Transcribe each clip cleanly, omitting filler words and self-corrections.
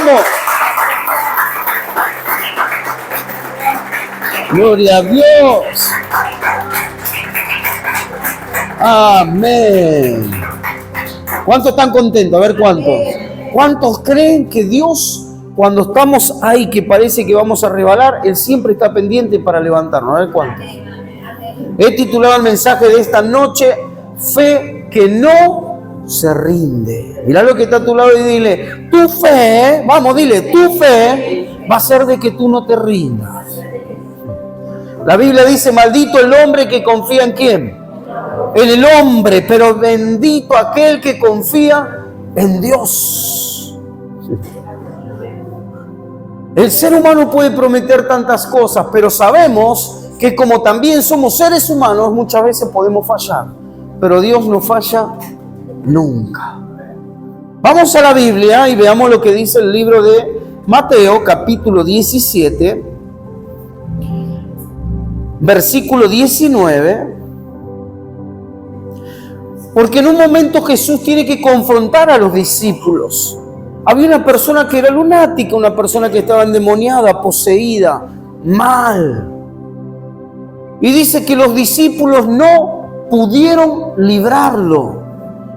vamos. Gloria a Dios. Amén. ¿Cuántos están contentos? A ver cuántos. ¿Cuántos creen que Dios, cuando estamos ahí, que parece que vamos a rebalar, Él siempre está pendiente para levantarnos? A ver cuántos. He titulado el mensaje de esta noche, Fe que no se rinde. Mirá lo que está a tu lado y dile, tu fe, vamos, dile, tu fe va a ser de que tú no te rindas. La Biblia dice, maldito el hombre que confía en ¿quién? En el hombre, pero bendito aquel que confía en Dios. El ser humano puede prometer tantas cosas, pero sabemos que como también somos seres humanos, muchas veces podemos fallar. Pero Dios no falla nunca. Vamos a la Biblia y veamos lo que dice el libro de Mateo, capítulo 17, versículo 19. Porque en un momento Jesús tiene que confrontar a los discípulos. Había una persona que era lunática, una persona que estaba endemoniada, poseída, mal. Y dice que los discípulos no pudieron librarlo.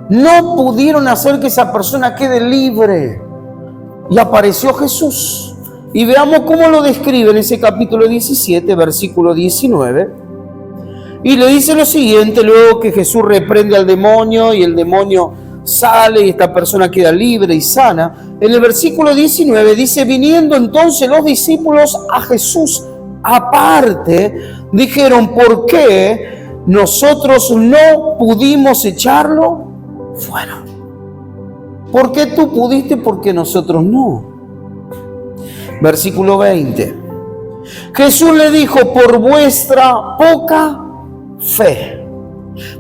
No pudieron hacer que esa persona quede libre. Y apareció Jesús. Y veamos cómo lo describe en ese capítulo 17, versículo 19. Y le dice lo siguiente, luego que Jesús reprende al demonio y el demonio sale y esta persona queda libre y sana. En el versículo 19 dice, viniendo entonces los discípulos a Jesús aparte, dijeron, ¿por qué nosotros no pudimos echarlo fuera? ¿Por qué tú pudiste? Porque nosotros no. Versículo 20. Jesús le dijo, por vuestra poca fe.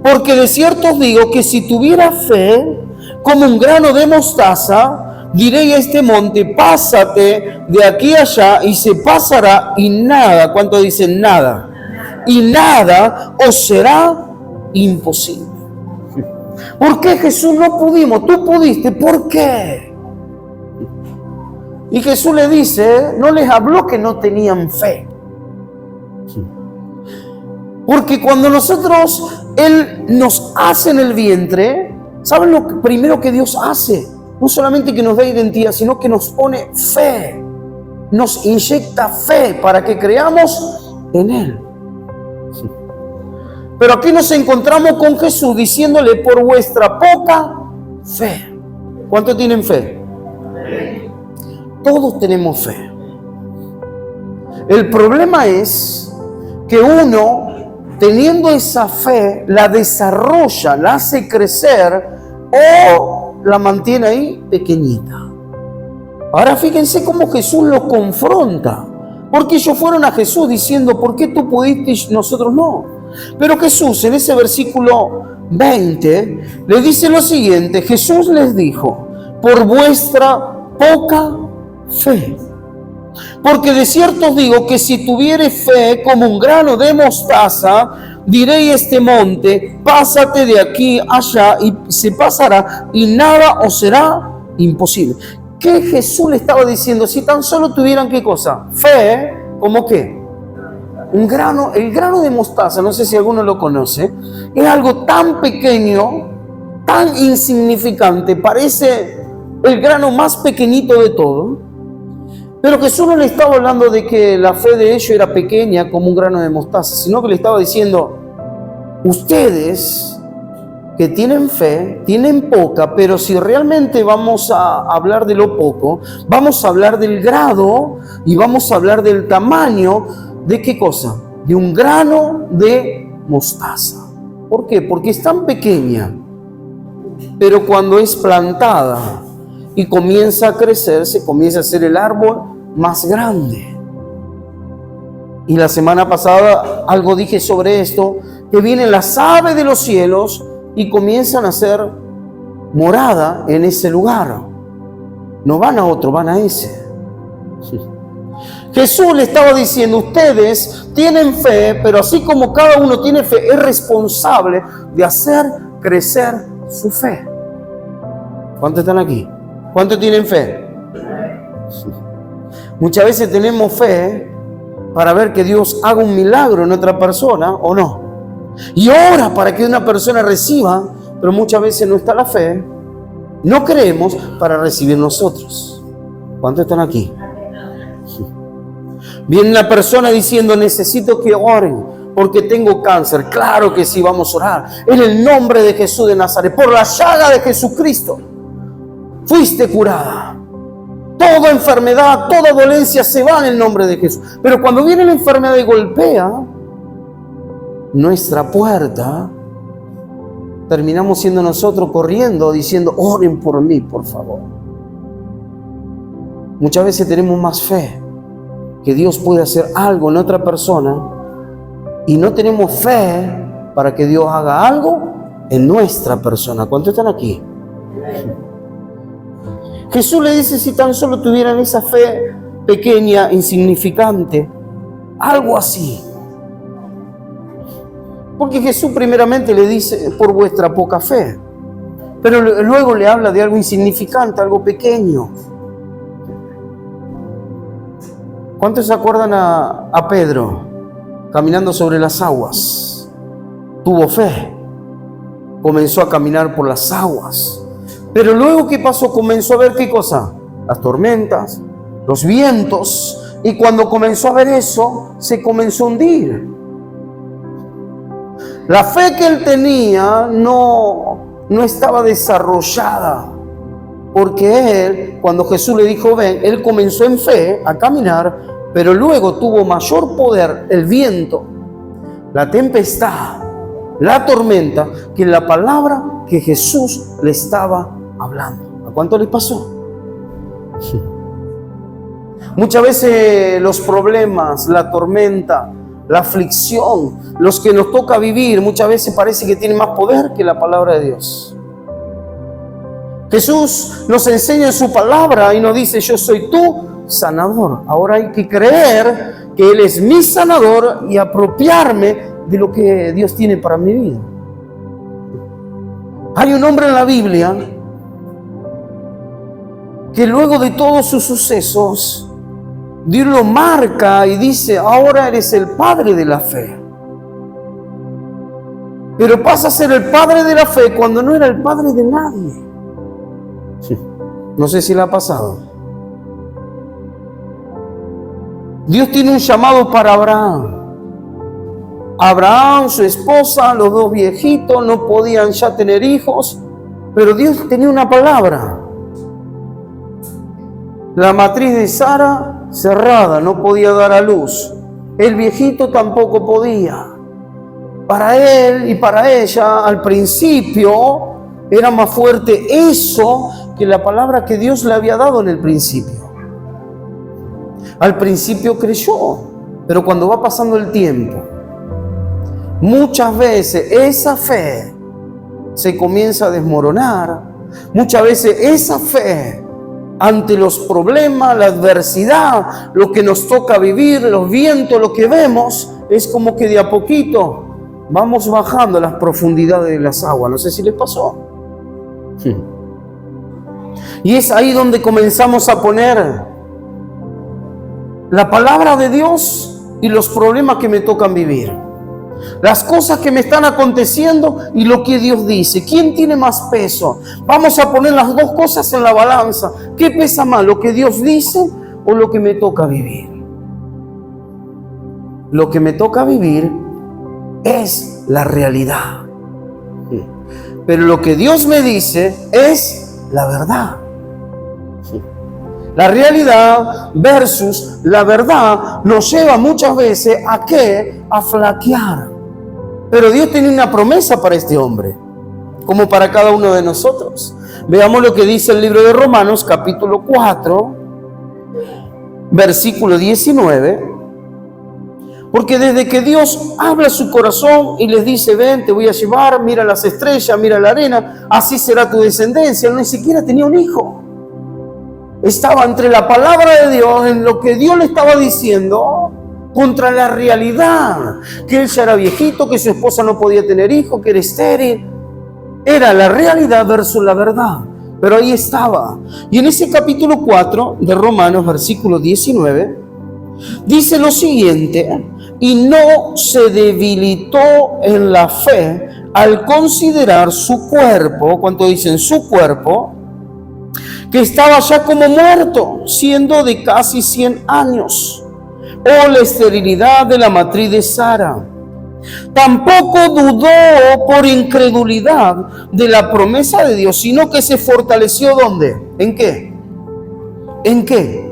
Porque de cierto os digo que si tuviera fe como un grano de mostaza, diré a este monte, pásate de aquí a allá, y se pasará, y nada, ¿cuánto dicen nada? Y nada os será imposible. ¿Por qué Jesús no pudimos? Tú pudiste, ¿por qué? Y Jesús le dice, no les habló que no tenían fe. Porque cuando Él nos hace en el vientre, ¿saben lo primero que Dios hace? No solamente que nos da identidad, sino que nos pone fe. Nos inyecta fe para que creamos en Él. Pero aquí nos encontramos con Jesús diciéndole, por vuestra poca fe. ¿Cuántos tienen fe? Todos tenemos fe. El problema es que uno, teniendo esa fe, la desarrolla, la hace crecer o la mantiene ahí pequeñita. Ahora fíjense cómo Jesús los confronta. Porque ellos fueron a Jesús diciendo, ¿por qué tú pudiste y nosotros no? Pero Jesús en ese versículo 20 le dice lo siguiente, Jesús les dijo, por vuestra poca fe. Porque de cierto os digo que si tuviereis fe como un grano de mostaza, diréis a este monte, pásate de aquí allá, y se pasará, y nada os será imposible. ¿Qué Jesús le estaba diciendo? Si tan solo tuvieran, ¿qué cosa? Fe, ¿cómo qué? Un grano, el grano de mostaza, no sé si alguno lo conoce, es algo tan pequeño, tan insignificante, parece el grano más pequeñito de todo. Pero Jesús no le estaba hablando de que la fe de ellos era pequeña como un grano de mostaza, sino que le estaba diciendo, ustedes que tienen fe, tienen poca, pero si realmente vamos a hablar de lo poco, vamos a hablar del grado y vamos a hablar del tamaño de ¿qué cosa? De un grano de mostaza. ¿Por qué? Porque es tan pequeña, pero cuando es plantada y comienza a crecer, se comienza a hacer el árbol más grande. Y la semana pasada algo dije sobre esto, que vienen las aves de los cielos y comienzan a hacer morada en ese lugar. No van a otro, van a ese. Jesús le estaba diciendo, ustedes tienen fe, pero así como cada uno tiene fe, es responsable de hacer crecer su fe. ¿Cuántos están aquí? ¿Cuántos tienen fe? Muchas veces tenemos fe para ver que Dios haga un milagro en otra persona o no. Y ora para que una persona reciba, pero muchas veces no está la fe. No creemos para recibir nosotros. ¿Cuántos están aquí? Viene la persona diciendo, necesito que oren porque tengo cáncer. Claro que sí, vamos a orar. En el nombre de Jesús de Nazaret, por la llaga de Jesucristo, fuiste curada. Toda enfermedad, toda dolencia se va en el nombre de Jesús. Pero cuando viene la enfermedad y golpea nuestra puerta, terminamos siendo nosotros corriendo, diciendo, oren por mí, por favor. Muchas veces tenemos más fe que Dios puede hacer algo en otra persona y no tenemos fe para que Dios haga algo en nuestra persona. ¿Cuántos están aquí? Jesús le dice, si tan solo tuvieran esa fe pequeña, insignificante, algo así. Porque Jesús primeramente le dice, por vuestra poca fe. Pero luego le habla de algo insignificante, algo pequeño. ¿Cuántos se acuerdan a Pedro caminando sobre las aguas? Tuvo fe. Comenzó a caminar por las aguas. Pero luego, ¿qué pasó? Comenzó a ver ¿qué cosa? Las tormentas, los vientos. Y cuando comenzó a ver eso, se comenzó a hundir. La fe que él tenía no estaba desarrollada. Porque él, cuando Jesús le dijo, ven, él comenzó en fe a caminar, pero luego tuvo mayor poder el viento, la tempestad, la tormenta, que la palabra que Jesús le estaba hablando. ¿A cuánto les pasó? Muchas veces los problemas, la tormenta, la aflicción, los que nos toca vivir, muchas veces parece que tienen más poder que la palabra de Dios. Jesús nos enseña en su palabra y nos dice, yo soy tu sanador. Ahora hay que creer que Él es mi sanador y apropiarme de lo que Dios tiene para mi vida. Hay un hombre en la Biblia que luego de todos sus sucesos, Dios lo marca y dice, ahora eres el padre de la fe. Pero pasa a ser el padre de la fe cuando no era el padre de nadie. No sé si le ha pasado. Dios tiene un llamado para Abraham. Abraham, su esposa, los dos viejitos, no podían ya tener hijos, pero Dios tenía una palabra. La matriz de Sara cerrada, no podía dar a luz. El viejito tampoco podía. Para él y para ella, al principio, era más fuerte eso que la palabra que Dios le había dado en el principio. Al principio creyó, pero cuando va pasando el tiempo, muchas veces esa fe se comienza a desmoronar. Muchas veces esa fe, ante los problemas, la adversidad, lo que nos toca vivir, los vientos, lo que vemos, es como que de a poquito vamos bajando a las profundidades de las aguas. No sé si les pasó. Y es ahí donde comenzamos a poner la palabra de Dios y los problemas que me tocan vivir. Las cosas que me están aconteciendo y lo que Dios dice. ¿Quién tiene más peso? Vamos a poner las dos cosas en la balanza. ¿Qué pesa más? ¿Lo que Dios dice o lo que me toca vivir? Lo que me toca vivir es la realidad. Pero lo que Dios me dice es la verdad. La realidad versus la verdad nos lleva muchas veces ¿a qué? A flaquear. Pero Dios tiene una promesa para este hombre, como para cada uno de nosotros. Veamos lo que dice el libro de Romanos, capítulo 4, versículo 19. Porque desde que Dios habla a su corazón y les dice, ven, te voy a llevar, mira las estrellas, mira la arena, así será tu descendencia. Él ni siquiera tenía un hijo. Estaba entre la palabra de Dios, en lo que Dios le estaba diciendo, contra la realidad. Que él ya era viejito, que su esposa no podía tener hijos, que era estéril. Era la realidad versus la verdad. Pero ahí estaba. Y en ese capítulo 4 de Romanos, versículo 19, dice lo siguiente: y no se debilitó en la fe al considerar su cuerpo, ¿cuánto dicen su cuerpo? Que estaba ya como muerto, siendo de casi 100 años, o la esterilidad de la matriz de Sara. Tampoco dudó por incredulidad de la promesa de Dios, sino que se fortaleció. ¿Dónde? ¿En qué? ¿En qué?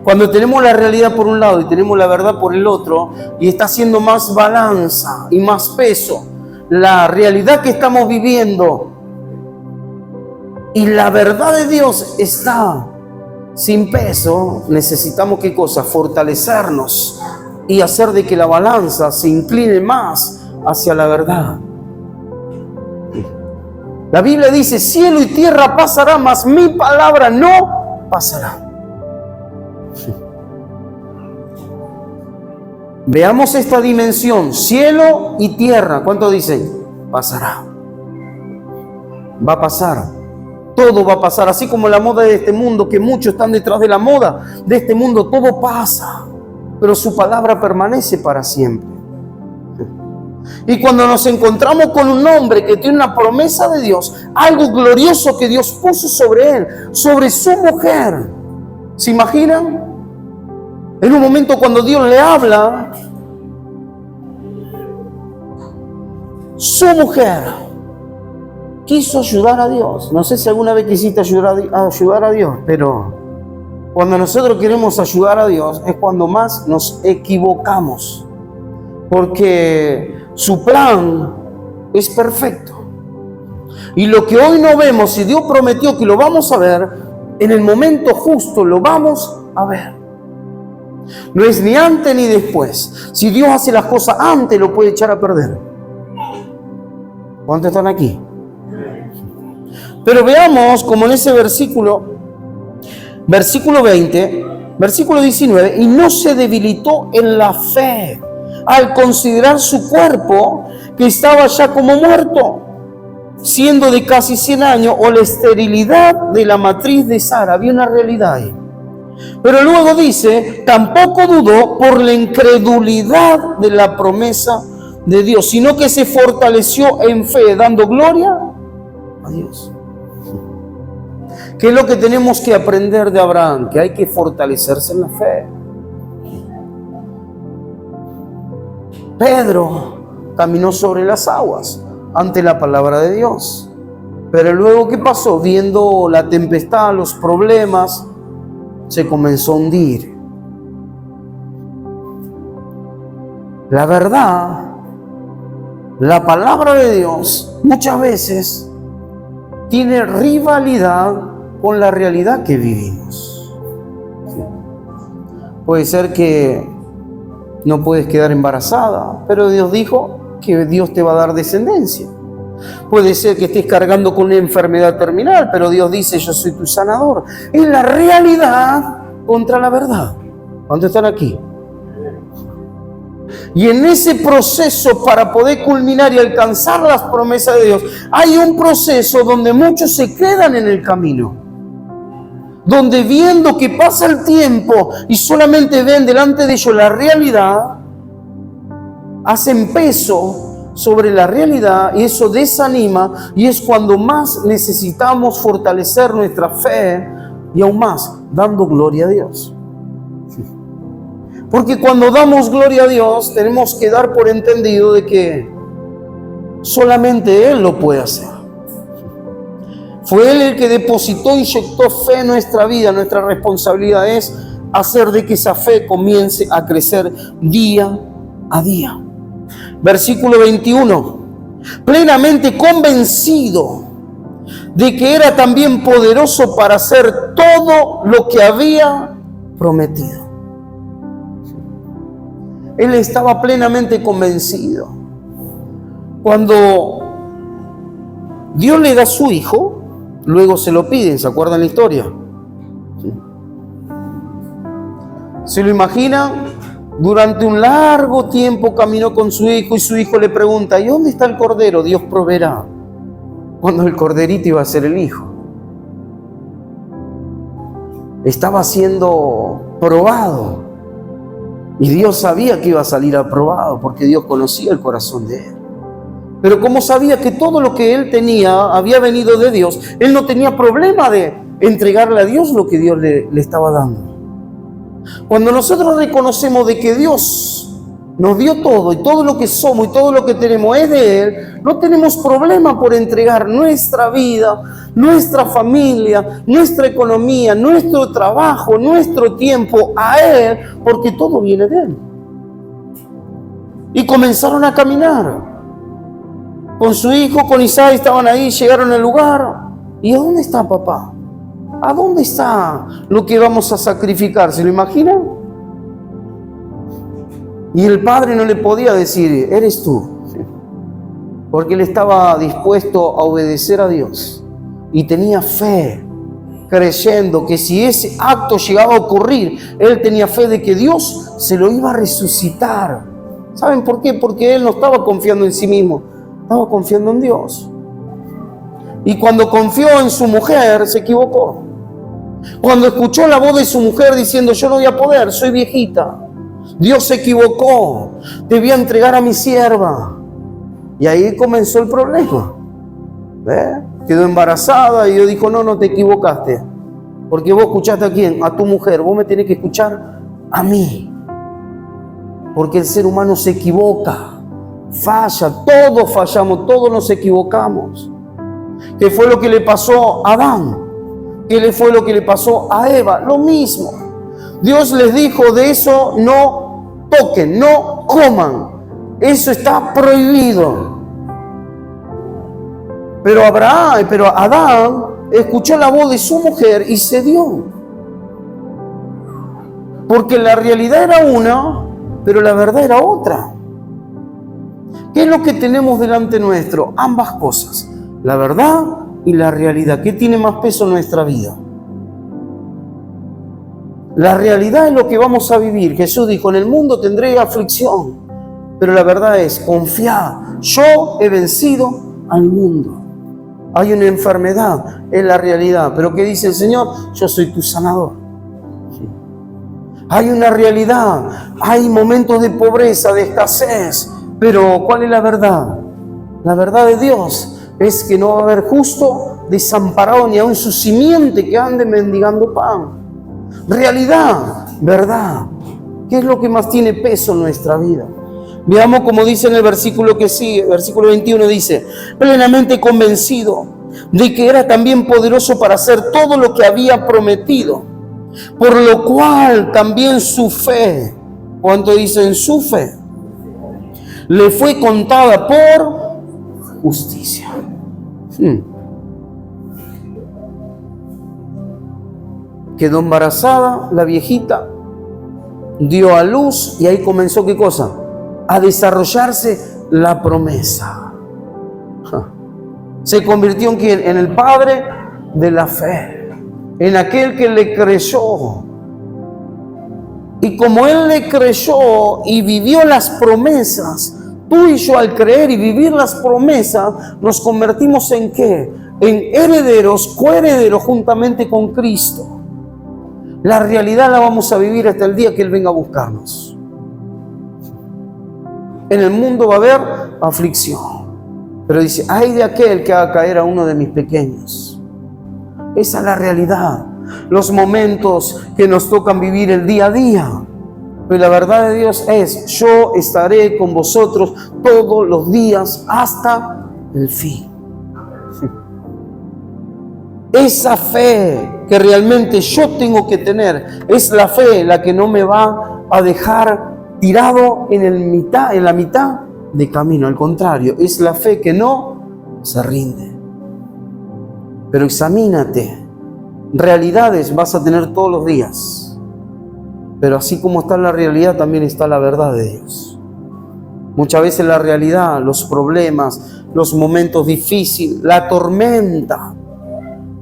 Cuando tenemos la realidad por un lado y tenemos la verdad por el otro, y está haciendo más balanza y más peso la realidad que estamos viviendo, y la verdad de Dios está sin peso, necesitamos ¿qué cosa? Fortalecernos y hacer de que la balanza se incline más hacia la verdad. La Biblia dice: cielo y tierra pasará, mas mi palabra no pasará. Veamos esta dimensión: cielo y tierra, ¿cuánto dicen? Pasará. Va a pasar. Todo va a pasar, así como la moda de este mundo, que muchos están detrás de la moda de este mundo. Todo pasa, pero su palabra permanece para siempre. Y cuando nos encontramos con un hombre que tiene una promesa de Dios, algo glorioso que Dios puso sobre él, sobre su mujer, ¿se imaginan? En un momento cuando Dios le habla, su mujer quiso ayudar a Dios. No sé si alguna vez quisiste ayudar a Dios, pero cuando nosotros queremos ayudar a Dios es cuando más nos equivocamos, porque su plan es perfecto. Y lo que hoy no vemos, si Dios prometió que lo vamos a ver, en el momento justo lo vamos a ver. No es ni antes ni después. Si Dios hace las cosas antes, lo puede echar a perder. ¿Cuántos están aquí? Pero veamos como en ese versículo 20, versículo 19, y no se debilitó en la fe al considerar su cuerpo que estaba ya como muerto, siendo de casi 100 años, o la esterilidad de la matriz de Sara. Había una realidad ahí. Pero luego dice: tampoco dudó por la incredulidad de la promesa de Dios, sino que se fortaleció en fe, dando gloria a Dios. ¿Qué es lo que tenemos que aprender de Abraham? Que hay que fortalecerse en la fe. Pedro caminó sobre las aguas ante la palabra de Dios. Pero luego, ¿qué pasó? Viendo la tempestad, los problemas, se comenzó a hundir. La verdad, la palabra de Dios muchas veces tiene rivalidad con la realidad que vivimos. Puede ser que no puedes quedar embarazada, pero Dios dijo que Dios te va a dar descendencia. Puede ser que estés cargando con una enfermedad terminal, pero Dios dice: yo soy tu sanador. Es la realidad contra la verdad. ¿Cuántos están aquí? Y en ese proceso, para poder culminar y alcanzar las promesas de Dios, hay un proceso donde muchos se quedan en el camino, donde viendo que pasa el tiempo y solamente ven delante de ellos la realidad, hacen peso sobre la realidad, y eso desanima, y es cuando más necesitamos fortalecer nuestra fe, y aún más dando gloria a Dios. Porque cuando damos gloria a Dios, tenemos que dar por entendido de que solamente Él lo puede hacer. Fue Él el que depositó, inyectó fe en nuestra vida. Nuestra responsabilidad es hacer de que esa fe comience a crecer día a día. Versículo 21. Plenamente convencido de que era también poderoso para hacer todo lo que había prometido. Él estaba plenamente convencido. Cuando Dios le da a su hijo, luego se lo piden. ¿Se acuerdan la historia? ¿Sí? ¿Se lo imaginan? Durante un largo tiempo caminó con su hijo, y su hijo le pregunta: ¿y dónde está el cordero? Dios proveerá. cuando el corderito iba a ser el hijo. Estaba siendo probado. Y Dios sabía que iba a salir aprobado, porque Dios conocía el corazón de él. Pero como sabía que todo lo que él tenía había venido de Dios, él no tenía problema de entregarle a Dios lo que Dios le estaba dando. Cuando nosotros reconocemos de que Dios nos dio todo, y todo lo que somos y todo lo que tenemos es de Él, no tenemos problema por entregar nuestra vida, nuestra familia, nuestra economía, nuestro trabajo, nuestro tiempo a Él, porque todo viene de Él. Y comenzaron a caminar. Con su hijo, con Isaac, estaban ahí, llegaron al lugar. ¿Y a dónde está papá? ¿A dónde está lo que vamos a sacrificar? ¿Se lo imaginan? Y el padre no le podía decir, eres tú, porque él estaba dispuesto a obedecer a Dios y tenía fe, creyendo que si ese acto llegaba a ocurrir, él tenía fe de que Dios se lo iba a resucitar. ¿Saben por qué? Porque él no estaba confiando en sí mismo, estaba confiando en Dios. Y cuando confió en su mujer, se equivocó. Cuando escuchó la voz de su mujer diciendo, yo no voy a poder, soy viejita, Dios se equivocó, te voy a entregar a mi sierva. Y ahí comenzó el problema. Quedó embarazada y Dios dijo, no te equivocaste. Porque vos escuchaste a quién, a tu mujer, vos me tenés que escuchar a mí. Porque el ser humano se equivoca, falla, todos fallamos, todos nos equivocamos. ¿Qué fue lo que le pasó a Adán? ¿Qué fue lo que le pasó a Eva? Lo mismo. Dios les dijo, de eso no toquen, no coman. Eso está prohibido. Pero Adán escuchó la voz de su mujer y cedió. Porque la realidad era una, pero la verdad era otra. ¿Qué es lo que tenemos delante nuestro? Ambas cosas, la verdad y la realidad. ¿Qué tiene más peso en nuestra vida? La realidad es lo que vamos a vivir. Jesús dijo, en el mundo tendré aflicción, pero la verdad es, confiad, yo he vencido al mundo. Hay una enfermedad, es la realidad, pero ¿qué dice el Señor? Yo soy tu sanador. Hay una realidad, hay momentos de pobreza, de escasez, pero ¿cuál es la verdad? La verdad de Dios es que no va a haber justo desamparado ni aun su simiente que ande mendigando pan. Realidad, verdad. ¿Qué es lo que más tiene peso en nuestra vida? Veamos como dice en el versículo que sigue, versículo 21 dice, plenamente convencido de que era también poderoso para hacer todo lo que había prometido, por lo cual también su fe, ¿cuánto dicen su fe? Le fue contada por justicia. Quedó embarazada la viejita, dio a luz y ahí comenzó, ¿qué cosa? A desarrollarse la promesa. Se convirtió en ¿quién? En el padre de la fe, en aquel que le creyó. Y como él le creyó y vivió las promesas, tú y yo al creer y vivir las promesas, nos convertimos en ¿qué? En herederos, coherederos juntamente con Cristo. La realidad la vamos a vivir hasta el día que Él venga a buscarnos. En el mundo va a haber aflicción. Pero dice, ay de aquel que haga caer a uno de mis pequeños. Esa es la realidad. Los momentos que nos tocan vivir el día a día. Pero la verdad de Dios es, yo estaré con vosotros todos los días hasta el fin. Esa fe que realmente yo tengo que tener es la fe la que no me va a dejar tirado en la mitad de camino. Al contrario, es la fe que no se rinde. Pero examínate. Realidades vas a tener todos los días. Pero así como está la realidad, también está la verdad de Dios. Muchas veces la realidad, los problemas, los momentos difíciles, la tormenta,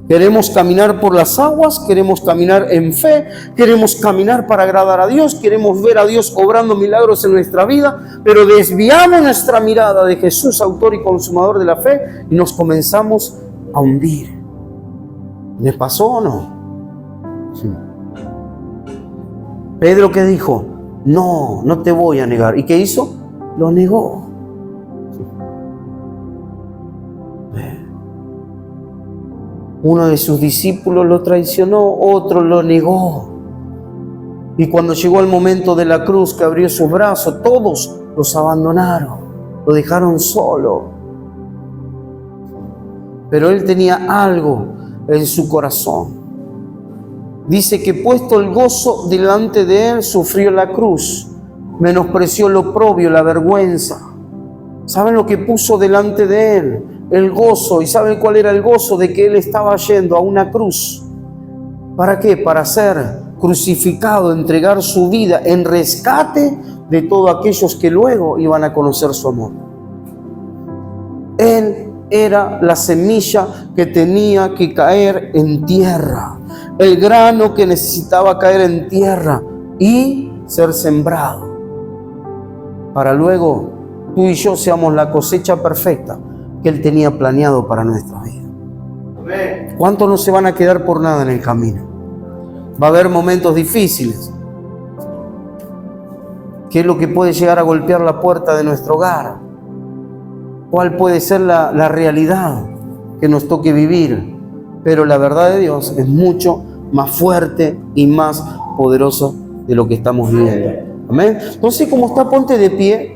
Queremos caminar por las aguas, queremos caminar en fe, queremos caminar para agradar a Dios, queremos ver a Dios obrando milagros en nuestra vida, pero desviamos nuestra mirada de Jesús, autor y consumador de la fe, y nos comenzamos a hundir. ¿Le pasó o no? Sí. Pedro, ¿qué dijo? No, no te voy a negar. ¿Y qué hizo? Lo negó. Uno de sus discípulos lo traicionó, otro lo negó. Y cuando llegó el momento de la cruz, que abrió sus brazos, todos los abandonaron, lo dejaron solo. Pero él tenía algo en su corazón. Dice que puesto el gozo delante de él, sufrió la cruz, menospreció lo oprobio, la vergüenza. ¿Saben lo que puso delante de él? El gozo. ¿Y saben cuál era el gozo? De que él estaba yendo a una cruz. ¿Para qué? Para ser crucificado, entregar su vida en rescate de todos aquellos que luego iban a conocer su amor. Él era la semilla que tenía que caer en tierra, el grano que necesitaba caer en tierra y ser sembrado, para luego tú y yo seamos la cosecha perfecta que Él tenía planeado para nuestra vida. ¿Cuántos no se van a quedar por nada en el camino? Va a haber momentos difíciles. ¿Qué es lo que puede llegar a golpear la puerta de nuestro hogar? ¿Cuál puede ser la realidad que nos toque vivir? Pero la verdad de Dios es mucho más fuerte y más poderoso de lo que estamos viviendo. Amén. Entonces, como está, ponte de pie.